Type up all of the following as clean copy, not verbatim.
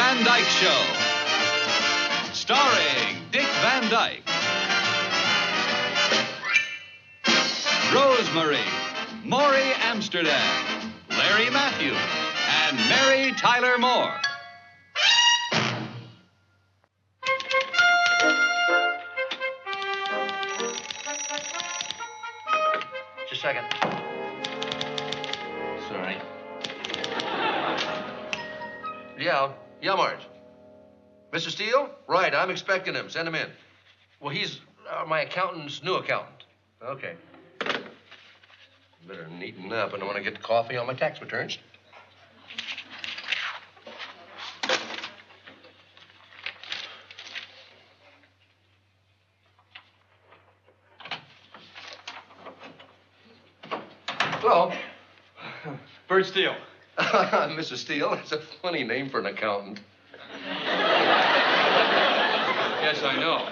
Van Dyke Show. Starring Dick Van Dyke, Rosemary, Maury Amsterdam, Larry Matthews, and Mary Tyler Moore. Just a second. Sorry. Yeah, Marge. Mr. Steele? Right, I'm expecting him. Send him in. Well, he's my accountant's new accountant. Okay. Better neaten up, and I want to get coffee on my tax returns. Hello. Bert Steele. Mr. Steele, it's a funny name for an accountant. Yes, I know.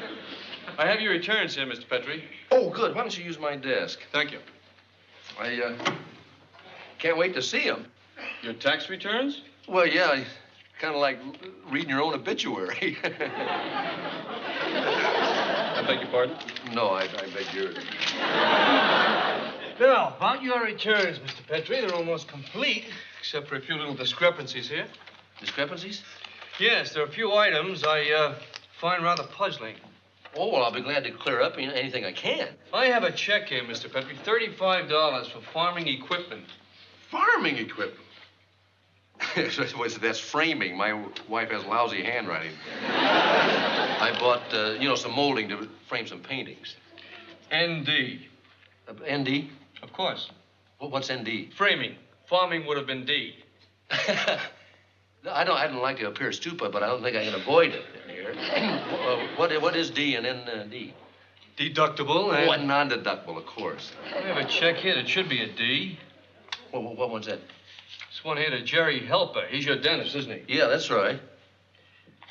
I have your returns here, Mr. Petrie. Oh, good. Why don't you use my desk? Thank you. I can't wait to see him. Your tax returns? Well, yeah, kind of like reading your own obituary. I beg your pardon? No, I beg yours. Now, about your returns, Mr. Petrie, they're almost complete, except for a few little discrepancies here. Discrepancies? Yes, there are a few items I find rather puzzling. Oh, well, I'll be glad to clear up anything I can. I have a check here, Mr. Petrie, $35 for farming equipment. Farming equipment? That's framing. My wife has lousy handwriting. I bought, some molding to frame some paintings. ND. ND? Of course. Well, what's ND? Framing. Farming would have been D. I don't like to appear stupid, but I don't think I can avoid it in here. What is D and ND? Deductible and... Oh, and non-deductible, of course. I have a check here that should be a D. Well, what one's that? This one here to Jerry Helper. He's your dentist, isn't he? Yeah, that's right.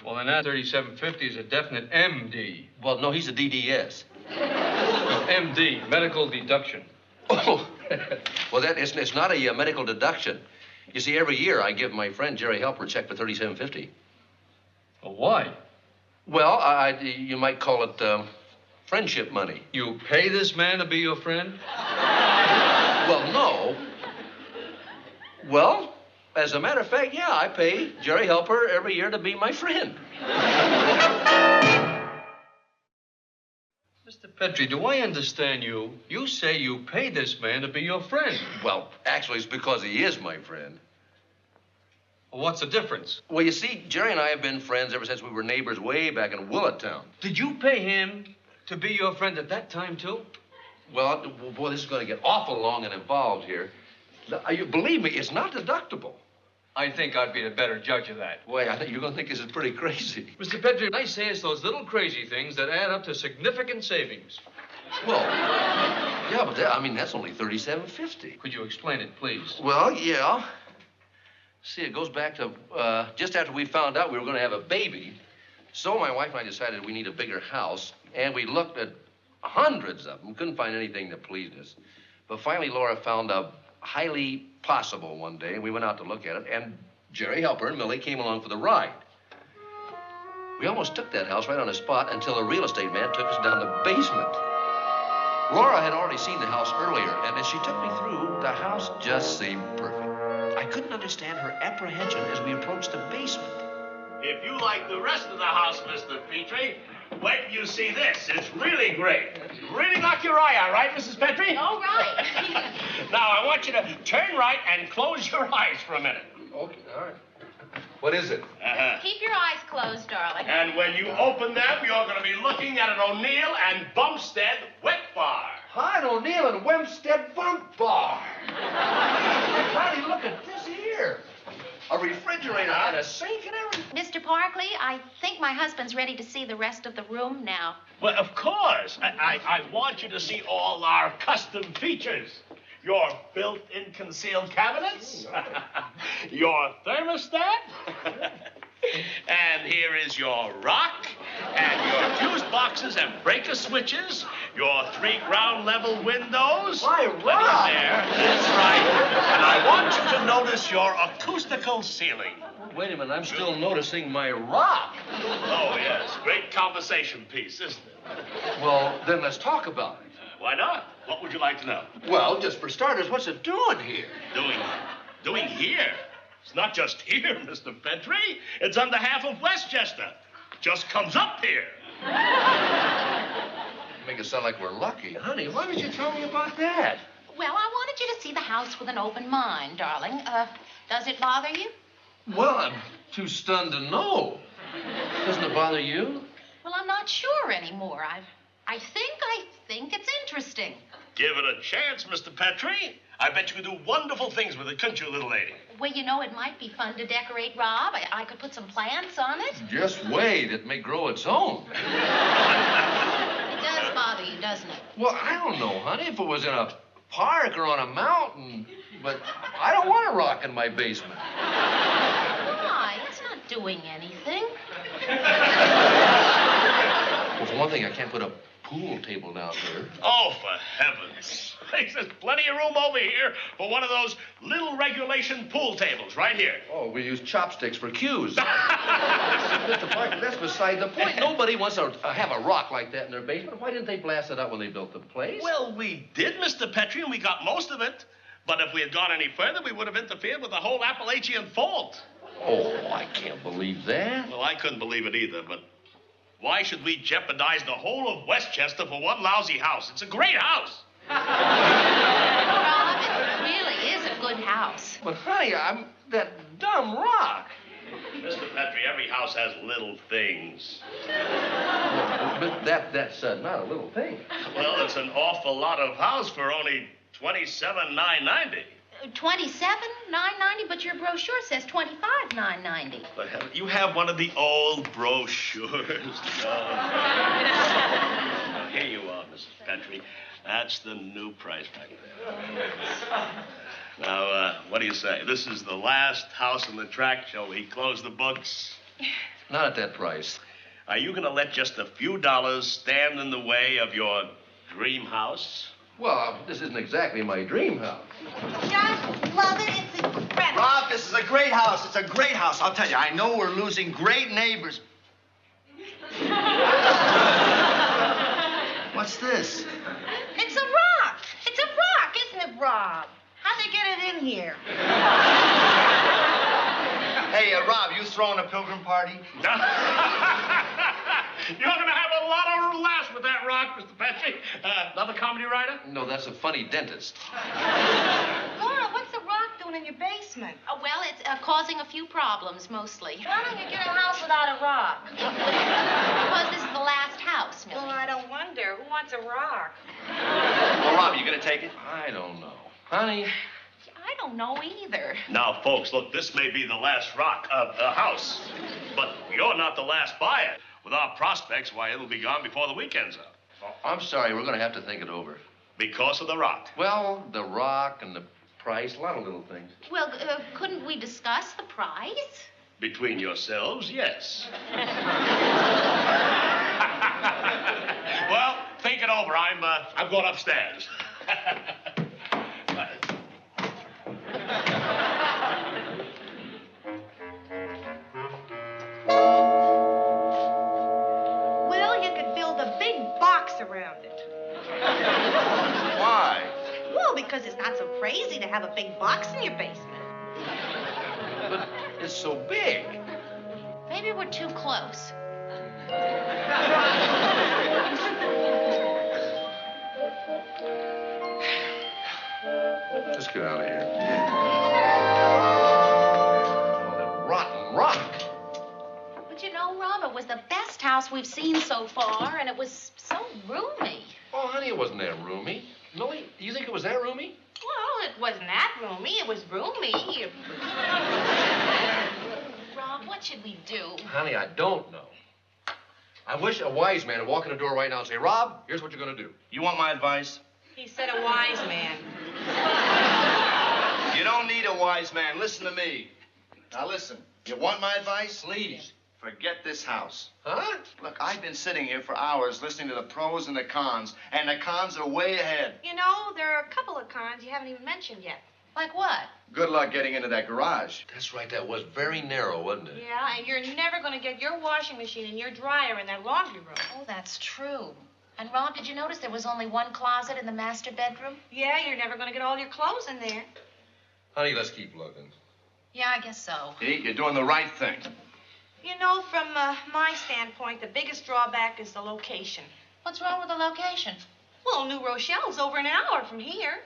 Well, then that $37.50 is a definite MD. Well, no, he's a DDS. No, MD, medical deduction. Oh, well, it's not a medical deduction. You see, every year I give my friend Jerry Helper a check for $37.50. Well, why? Well, you might call it friendship money. You pay this man to be your friend? Well, no. Well, as a matter of fact, yeah, I pay Jerry Helper every year to be my friend. Mr. Petrie, do I understand you? You say you pay this man to be your friend. Well, actually, it's because he is my friend. Well, what's the difference? Well, you see, Jerry and I have been friends ever since we were neighbors way back in Willetown. Did you pay him to be your friend at that time, too? Well, boy, this is going to get awful long and involved here. Believe me, it's not deductible. I think I'd be the better judge of that. Boy, I think you're going to think this is pretty crazy. Mr. Petrie, I say it's those little crazy things that add up to significant savings. Well, yeah, but that's only $37.50. Could you explain it, please? Well, yeah. See, it goes back to just after we found out we were going to have a baby. So my wife and I decided we need a bigger house, and we looked at hundreds of them. Couldn't find anything that pleased us. But finally, Laura found a highly possible one day, and we went out to look at it, and Jerry Helper and Millie came along for the ride. We almost took that house right on the spot until a real estate man took us down the basement. Laura had already seen the house earlier, and as she took me through, the house just seemed perfect. I couldn't understand her apprehension as we approached the basement. If you like the rest of the house, Mr. Petrie, wait till you see this. It's really great. Really knock your eye out, right, Mrs. Petrie? All right. Now, I want you to turn right and close your eyes for a minute. Okay, all right. What is it? Keep your eyes closed, darling. And when you open them, you're going to be looking at an O'Neill and Bumstead wet bar. Hi, O'Neill and Wempstead Bunk Bar. Honey, look at this here. A refrigerator and a sink and everything. Mr. Parkley, I think my husband's ready to see the rest of the room now. Well, of course. I want you to see all our custom features. Your built-in concealed cabinets. Your thermostat. And here is your rock. And your fuse boxes and breaker switches. Your 3 ground-level windows. My Plenty rock. there. That's right. And I want you to notice your acoustical ceiling. Wait a minute, I'm still noticing my rock. Oh, yes. Great conversation piece, isn't it? Well, then let's talk about it. Why not? What would you like to know? Well, just for starters, what's it doing here? Doing here? It's not just here, Mr. Petrie. It's under half of Westchester. Just comes up here. Make it sound like we're lucky. Honey, why did you tell me about that? Well, I wanted you to see the house with an open mind, darling. Does it bother you? Well, I'm too stunned to know. Doesn't it bother you? Well, I'm not sure anymore. I think it's interesting. Give it a chance, Mr. Petrie. I bet you could do wonderful things with it, couldn't you, little lady? Well, you know, it might be fun to decorate Rob. I could put some plants on it. Just wait. It may grow its own. It does bother you, doesn't it? Well, I don't know, honey, if it was in a park or on a mountain, but I don't want a rock in my basement. Why? It's not doing anything. Well, for one thing, I can't put a pool table down there. Oh, for heaven's sakes, there's plenty of room over here for one of those little regulation pool tables right here. Oh, we use chopsticks for cues. Mr. Parker, that's beside the point. Nobody wants to have a rock like that in their basement. Why didn't they blast it out when they built the place? Well, we did, Mr. Petrie, and we got most of it. But if we had gone any further, we would have interfered with the whole Appalachian fault. Oh, I can't believe that. Well, I couldn't believe it either, but why should we jeopardize the whole of Westchester for one lousy house? It's a great house. Rob, it really is a good house. But, honey, I'm that dumb rock. Mr. Petrie, every house has little things. But that's not a little thing. Well, it's an awful lot of house for only $27,990. $27,990, but your brochure says $25,990. But you have one of the old brochures. Now, here you are, Mrs. Petrie. That's the new price right there. Now, what do you say? This is the last house in the tract. Shall we close the books? Not at that price. Are you going to let just a few dollars stand in the way of your dream house? Well, this isn't exactly my dream house. Just love it. It's incredible. Rob, this is a great house. It's a great house. I'll tell you, I know we're losing great neighbors. What's this? It's a rock. It's a rock, isn't it, Rob? How'd they get it in here? Hey, Rob, you throwing a pilgrim party? You're going to have a lot of laughs with that rock, Mr. Petrie. Another comedy writer? No, that's a funny dentist. Laura, what's the rock doing in your basement? Well, it's causing a few problems, mostly. Why don't you get a house without a rock? Because this is the last house, Millie. Well, I don't wonder. Who wants a rock? Well, Rob, you gonna take it? I don't know. Honey, I don't know either. Now, folks, look, this may be the last house, but you're not the last buyer. With our prospects, why, it'll be gone before the weekend's up. I'm sorry, we're going to have to think it over. Because of the rock. Well, the rock and the price, a lot of little things. Well, couldn't we discuss the price? Between yourselves, yes. Well, think it over. I'm going upstairs. Well, you could build a big box around it. Why? Well, because it's not so crazy to have a big box in your basement. But it's so big. Maybe we're too close. Let's get out of here. Oh, that rotten rock. But you know, Rob, it was the best house we've seen so far, and it was so roomy. Oh, honey, it wasn't that roomy. Millie, do you think it was that roomy? Well, it wasn't that roomy. It was roomy. Rob, what should we do? Honey, I don't know. I wish a wise man would walk in the door right now and say, Rob, here's what you're going to do. You want my advice? He said a wise man. You don't need a wise man. Listen to me. Now listen. You want my advice? Please. Forget this house. Huh? Look, I've been sitting here for hours listening to the pros and the cons, and the cons are way ahead. You know, there are a couple of cons you haven't even mentioned yet. Like what? Good luck getting into that garage. That's right, that was very narrow, wasn't it? Yeah, and you're never going to get your washing machine and your dryer in that laundry room. Oh, that's true. And, Rob, did you notice there was only one closet in the master bedroom? Yeah, you're never going to get all your clothes in there. Honey, let's keep looking. Yeah, I guess so. See, you're doing the right thing. You know, from my standpoint, the biggest drawback is the location. What's wrong with the location? Well, New Rochelle's over an hour from here.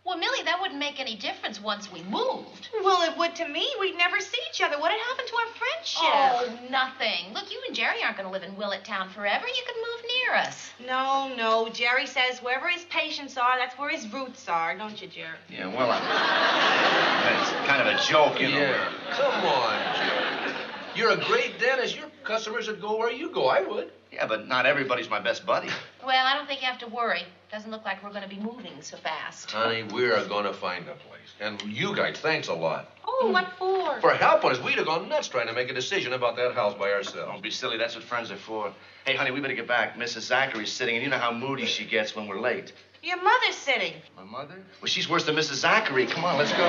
Well, Millie, that wouldn't make any difference once we moved. Well, it would to me. We'd never see each other. What had happened to our friendship? Oh, nothing. Look, you and Jerry aren't going to live in Willett Town forever. You can move near us. No. Jerry says wherever his patients are, that's where his roots are. Don't you, Jerry? Yeah, well, that's kind of a joke, you know. Yeah, come on, Jerry. You're a great dentist. Your customers would go where you go. I would. Yeah, but not everybody's my best buddy. Well, I don't think you have to worry. Doesn't look like we're going to be moving so fast. Honey, we're going to find a place. And you guys, thanks a lot. Oh, what for? For helping us. We'd have gone nuts trying to make a decision about that house by ourselves. Don't be silly. That's what friends are for. Hey, honey, we better get back. Mrs. Zachary's sitting, and you know how moody she gets when we're late. Your mother's sitting. My mother? Well, she's worse than Mrs. Zachary. Come on, let's go.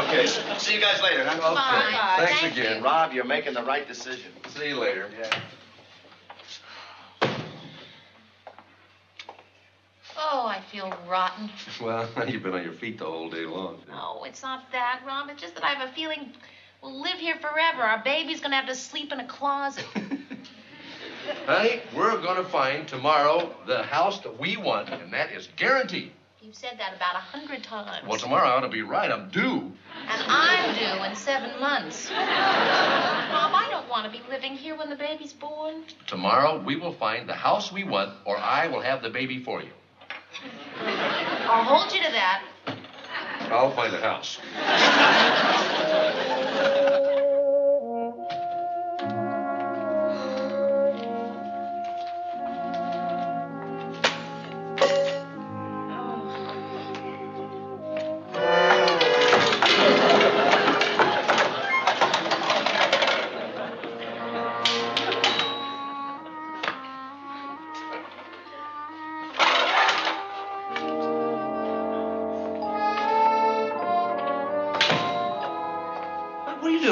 Okay. See you guys later, huh? Bye. Thanks Thank again. you. Rob, you're making the right decision. See you later. Yeah. Oh, I feel rotten. Well, you've been on your feet the whole day long. No, it's not that, Rob. It's just that I have a feeling we'll live here forever. Our baby's going to have to sleep in a closet. Honey, we're going to find tomorrow the house that we want, and that is guaranteed. You've said that about 100 times. Well, tomorrow I ought to be right. I'm due. And I'm due in 7 months. Rob, I don't want to be living here when the baby's born. Tomorrow we will find the house we want, or I will have the baby for you. I'll hold you to that. I'll find a house.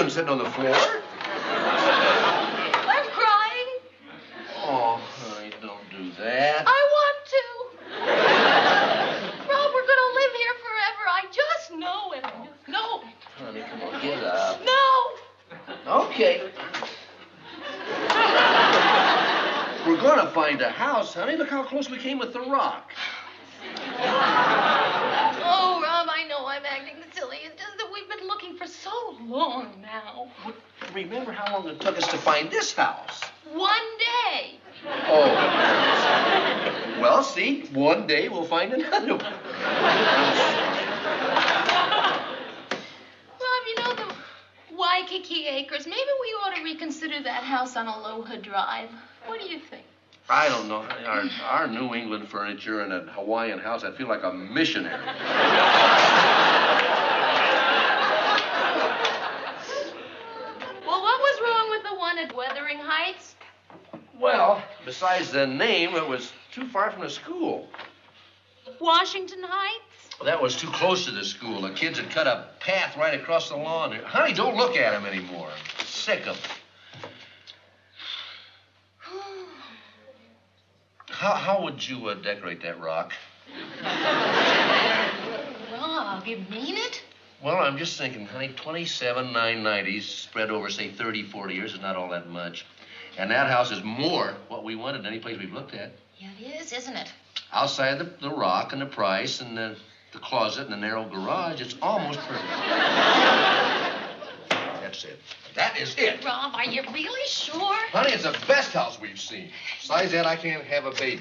Sitting on the floor? I'm crying. Oh, honey, don't do that. I want to. Rob, we're going to live here forever. I just know it. I just know. Honey, come on, get up. No. Okay. We're going to find a house, honey. Look how close we came with the rock. Oh, Rob, I know I'm acting silly. It's just that we've been looking for so long now. Remember how long it took us to find this house? 1 day. Oh. Well, see, one day we'll find another one. Rob, you know the Waikiki Acres. Maybe we ought to reconsider that house on Aloha Drive. What do you think? I don't know. Our New England furniture and a Hawaiian house, I feel like a missionary. Well, what was wrong with the one at Wuthering Heights? Well, besides the name, it was too far from the school. Washington Heights? Well, that was too close to the school. The kids had cut a path right across the lawn. Honey, don't look at them anymore. I'm sick of them. How would you decorate that rock? Rob, you mean it? Well, I'm just thinking, honey, 27 990s spread over, say, 30, 40 years is not all that much. And that house is more what we wanted than any place we've looked at. Yeah, it is, isn't it? Outside the rock and the price and the closet and the narrow garage, it's almost perfect. That's it. That is it. Rob, are you really sure? Honey, it's the best house we've seen. Besides that, I can't have a baby.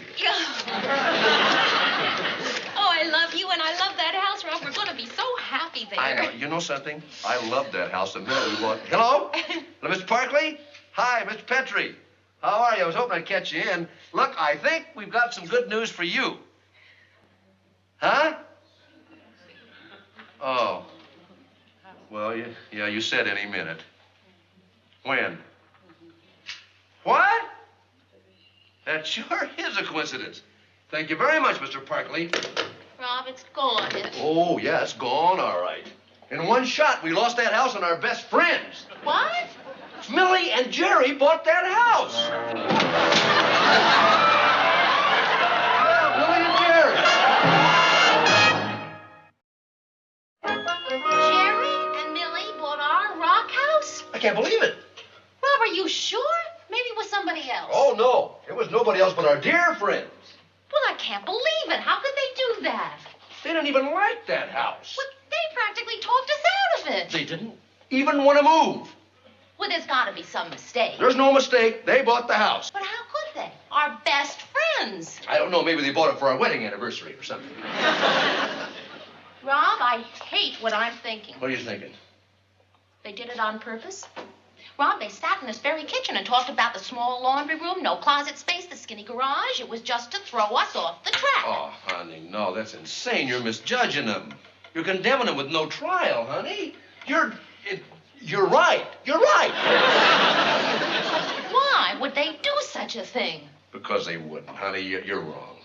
Oh, I love you, and I love that house, Rob. We're going to be so happy there. I know. You know something? I love that house the minute we want. Hello? Hello, Mr. Parkley? Hi, Mr. Petrie. How are you? I was hoping I'd catch you in. Look, I think we've got some good news for you. Huh? Oh. Well, you said any minute. When? What? That sure is a coincidence. Thank you very much, Mr. Parkley. Rob, it's gone. Oh, yeah, it's gone, all right. In one shot, we lost that house and our best friends. What? Millie and Jerry bought that house. Yeah, Millie and Jerry. Jerry and Millie bought our rock house? I can't believe it. Rob, are you sure? Maybe it was somebody else. Oh, no. It was nobody else but our dear friends. Well, I can't believe it. How could they do that? They didn't even like that house. Well, they practically talked us out of it. They didn't even want to move. Well, there's got to be some mistake. There's no mistake. They bought the house. But how could they? Our best friends. I don't know. Maybe they bought it for our wedding anniversary or something. Rob, I hate what I'm thinking. What are you thinking? They did it on purpose. Rob, they sat in this very kitchen and talked about the small laundry room, no closet space, the skinny garage. It was just to throw us off the track. Oh, honey, no, that's insane. You're misjudging them. You're condemning them with no trial, honey. You're right. You're right. Why would they do such a thing? Because they wouldn't, honey. You're wrong.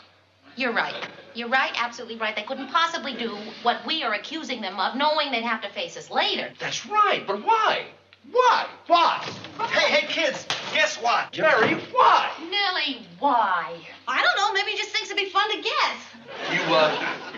You're right. You're right, absolutely right. They couldn't possibly do what we are accusing them of, knowing they'd have to face us later. That's right, but why? Why? Why? Hey, kids, guess what? Jerry, why? Millie, why? I don't know. Maybe he just thinks it'd be fun to guess. You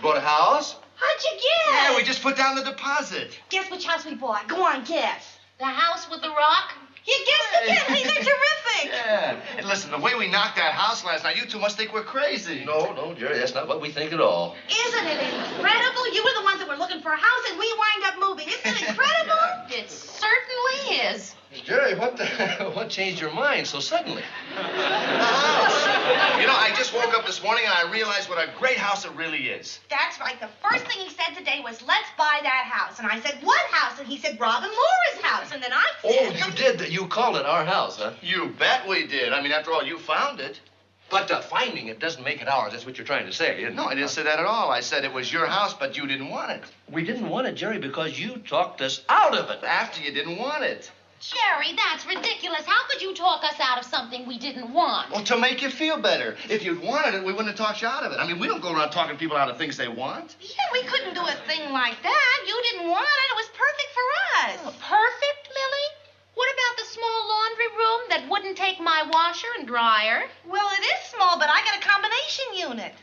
bought a house? How'd you guess? Yeah, we just put down the deposit. Guess which house we bought. Go on, guess. The house with the rock? You guessed again. Hey, they're terrific. Yeah. And listen, the way we knocked that house last night, you two must think we're crazy. No, Jerry, that's not what we think at all. Isn't it incredible? You were the ones that were looking for a house, and we wind up moving. Isn't it incredible? It certainly is. Jerry, what changed your mind so suddenly? The house. You know, I just woke up this morning and I realized what a great house it really is. That's right. The first thing he said today was, let's buy that house. And I said, what house? And he said, Rob and Laura's house. And then I said... Oh, you did. You called it our house, huh? You bet we did. I mean, after all, you found it. But finding it doesn't make it ours. That's what you're trying to say, isn't it? No, I didn't say that at all. I said it was your house, but you didn't want it. We didn't want it, Jerry, because you talked us out of it. After you didn't want it. Jerry, that's ridiculous. How could you talk us out of something we didn't want? Well, to make you feel better. If you'd wanted it, we wouldn't have talked you out of it. I mean, we don't go around talking people out of things they want. Yeah, we couldn't do a thing like that. You didn't want it. It was perfect for us. Perfect, Millie? What about the small laundry room that wouldn't take my washer and dryer? Well, it is small, but I got a combination unit.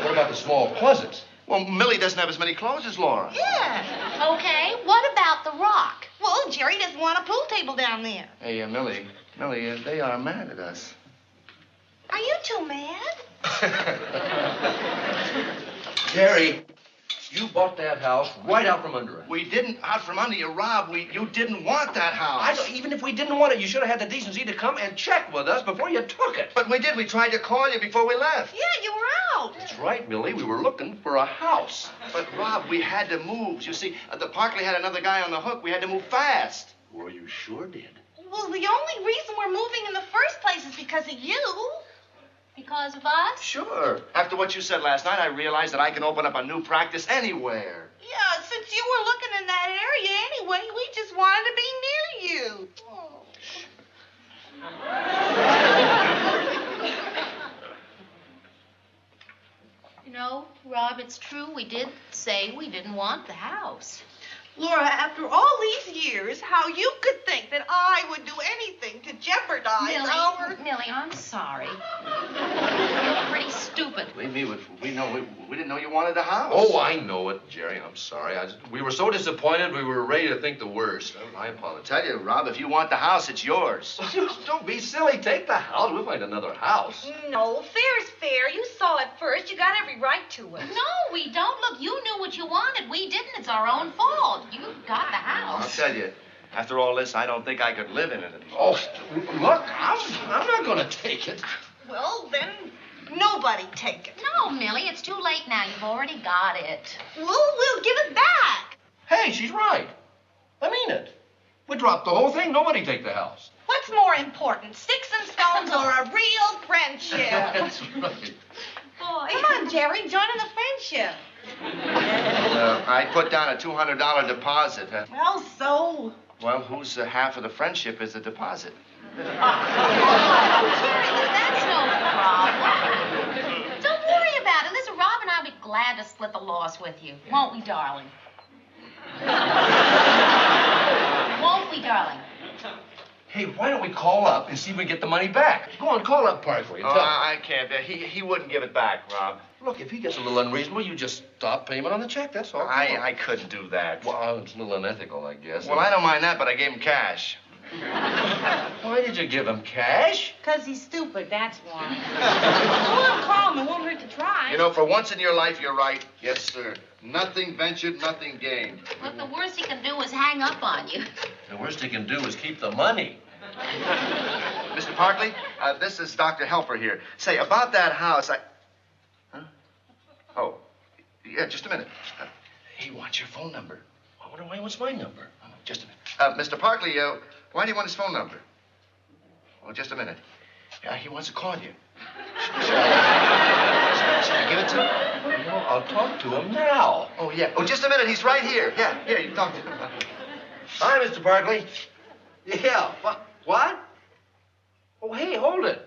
What about the small closets? Well, Millie doesn't have as many clothes as Laura. Yeah. Okay, what about the rock? Well, Jerry doesn't want a pool table down there. Hey, Millie, they are mad at us. Are you two mad? Jerry, you bought that house right out from under us. We didn't out from under you, Rob. You didn't want that house. Even if we didn't want it, you should have had the decency to come and check with us before you took it. But we did. We tried to call you before we left. Yeah, you were out. That's right, Millie. We were looking for a house. But, Rob, we had to move. You see, the Parkley had another guy on the hook. We had to move fast. Well, you sure did. Well, the only reason we're moving in the first place is because of you. Because of us? Sure. After what you said last night, I realized that I can open up a new practice anywhere. Yeah, since you were looking in that area anyway, we just wanted to be near you. You know, Rob, it's true. We did say we didn't want the house. Laura, after all these years, how you could think that I would do anything to jeopardize our... Millie, I'm sorry. You're pretty stupid. Believe me, we didn't know you wanted a house. Oh, I know it, Jerry. I'm sorry. We were so disappointed, we were ready to think the worst. I apologize. Tell you, Rob, if you want the house, it's yours. Don't be silly. Take the house. We'll find another house. No, fair is fair. You saw it first. You got every right to it. No, we don't. Look, you knew what you wanted. We didn't. It's our own fault. You got the I'll house. tell you, after all this, I don't think I could live in it anymore. Oh, look, I'm not going to take it. Well, then, nobody take it. No, Millie, it's too late now. You've already got it. Well, we'll give it back. Hey, she's right. I mean it. We dropped the whole thing. Nobody take the house. What's more important, sticks and stones or a real friendship? That's right. Boy. Come on, Jerry, join in the friendship. I put down a $200 deposit. Well, so? Well, whose half of the friendship is the deposit? Jerry, that's no problem. Don't worry about it. Listen, Rob and I will be to split the loss with you. Won't we, darling? Won't we, darling? Hey, why don't we call up and see if we can get the money back? Go on, call up Parkway and Oh, tell him. I can't. He wouldn't give it back, Rob. Look, if he gets a little unreasonable, you just stop payment on the check, that's all. I couldn't do that. Well, it's a little unethical, I guess. Well, I don't mind that, but I gave him cash. Why did you give him cash? Because he's stupid, that's why. Go on, call him. It won't hurt to try. You know, for once in your life, you're right. Yes, sir. Nothing ventured, nothing gained. Look, the worst he can do is hang up on you. The worst he can do is keep the money. Mr. Parkley, this is Dr. Helper here. Say, about that house, Huh? Oh, yeah, just a minute. He wants your phone number. I wonder why he wants my number. Just a minute. Mr. Parkley, why do you want his phone number? Oh, just a minute. Yeah, he wants to call you. Shall I give it to him? No, I'll talk to him now. Oh, yeah. Oh, just a minute. He's right here. Yeah, here, you can talk to him. Hi, Mr. Parkley. Yeah, what? Oh, hey, hold it.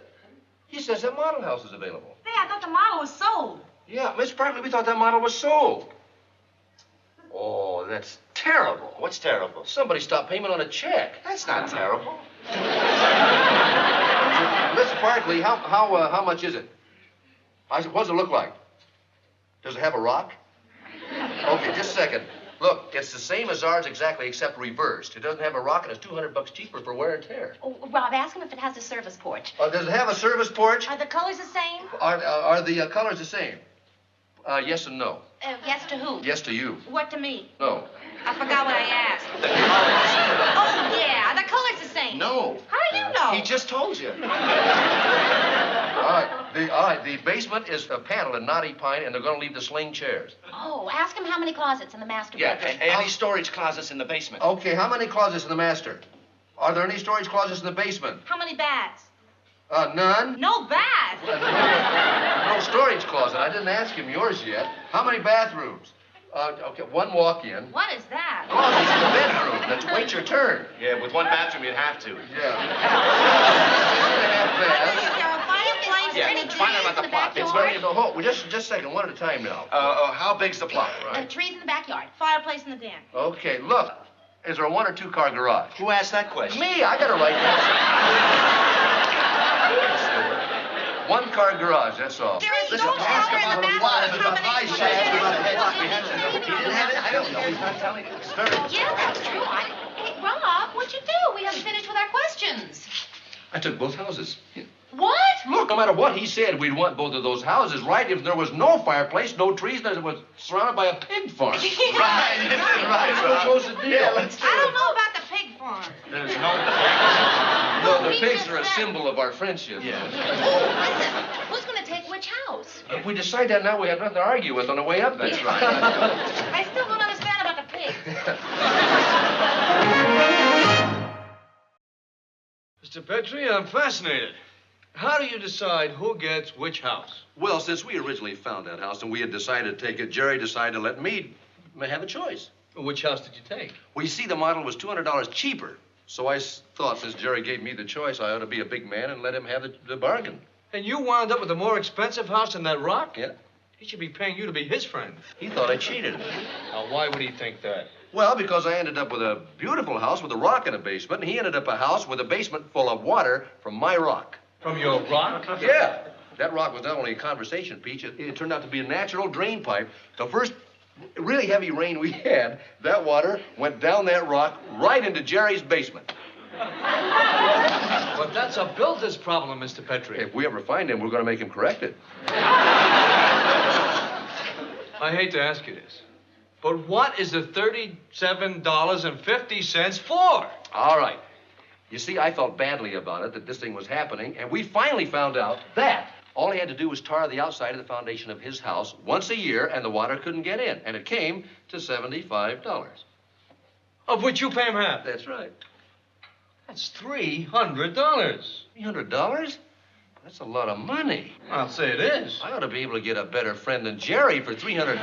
He says that model house is available. Hey, I thought the model was sold. Yeah, Miss Parkley, we thought that model was sold. Oh, that's terrible. What's terrible? Somebody stopped payment on a check. That's not terrible. Mr. Parkley, how much is it? What does it look like? Does it have a rock? Okay, just a second. Look, it's the same as ours exactly, except reversed. It doesn't have a rock, and it's $200 cheaper for wear and tear. Oh, Rob, ask him if it has a service porch. Does it have a service porch? Are the colors the same? Are the colors the same? Yes and no. Yes to who? Yes to you. What to me? No. I forgot what I asked. Oh, yeah. Are the colors the same? No. How do you know? He just told you. All right. The basement is paneled in knotty pine, and they're going to leave the sling chairs. Oh, ask him how many closets in the master bedroom. Any storage closets in the basement? Okay, how many closets in the master? Are there any storage closets in the basement? How many baths? None. No baths. No storage closet. I didn't ask him yours yet. How many bathrooms? Okay, one walk-in. What is that? Closets in the bedroom. That's wait your turn. Yeah, with one bathroom, you'd have to. Yeah. Is there a fireplace? Yeah, Any find out trees about the in plot. It's backyard? very in the hole. Just a second, one at a time now. How big's the plot? Trees in the backyard. Fireplace in the den. Okay, look. Is there a 1 or 2 car garage? Who asked that question? Me, I got a right answer. 1 car garage, that's all. There is no shower in the bathroom. How many I don't know. He's not telling us. Yeah, that's true. Hey, Rob, what'd you do? We haven't finished with our questions. I took both houses. What? Look, no matter what he said, we'd want both of those houses, right? If there was no fireplace, no trees, and it was surrounded by a pig farm. Right, right. What's the deal? Yeah, let's do I it. don't know about the pig farm. There's no... No, the we pigs just are a said- symbol of our friendship. Yeah. Oh, listen. Who's going to take which house? If we decide that now, we have nothing to argue with on the way up. That's right. I still don't understand about the pig. Mr. Petrie, I'm fascinated. How do you decide who gets which house? Well, since we originally found that house and we had decided to take it, Jerry decided to let me have a choice. Which house did you take? Well, you see, the model was $200 cheaper. So I thought since Jerry gave me the choice, I ought to be a big man and let him have the bargain. And you wound up with a more expensive house than that rock? Yeah. He should be paying you to be his friend. He thought I cheated him. Now, why would he think that? Well, because I ended up with a beautiful house with a rock in a basement, and he ended up a house with a basement full of water from my rock. From your rock? Yeah. That rock was not only a conversation piece, it turned out to be a natural drain pipe. The first really heavy rain we had, that water went down that rock right into Jerry's basement. But that's a builder's problem, Mr. Petrie. If we ever find him, we're going to make him correct it. I hate to ask you this, but what is the $37.50 for? All right. You see, I felt badly about it, that this thing was happening, and we finally found out that all he had to do was tar the outside of the foundation of his house once a year, and the water couldn't get in. And it came to $75. Of which you pay him half. That's right. That's $300. $300? That's a lot of money. I'll say it is. I ought to be able to get a better friend than Jerry for $300.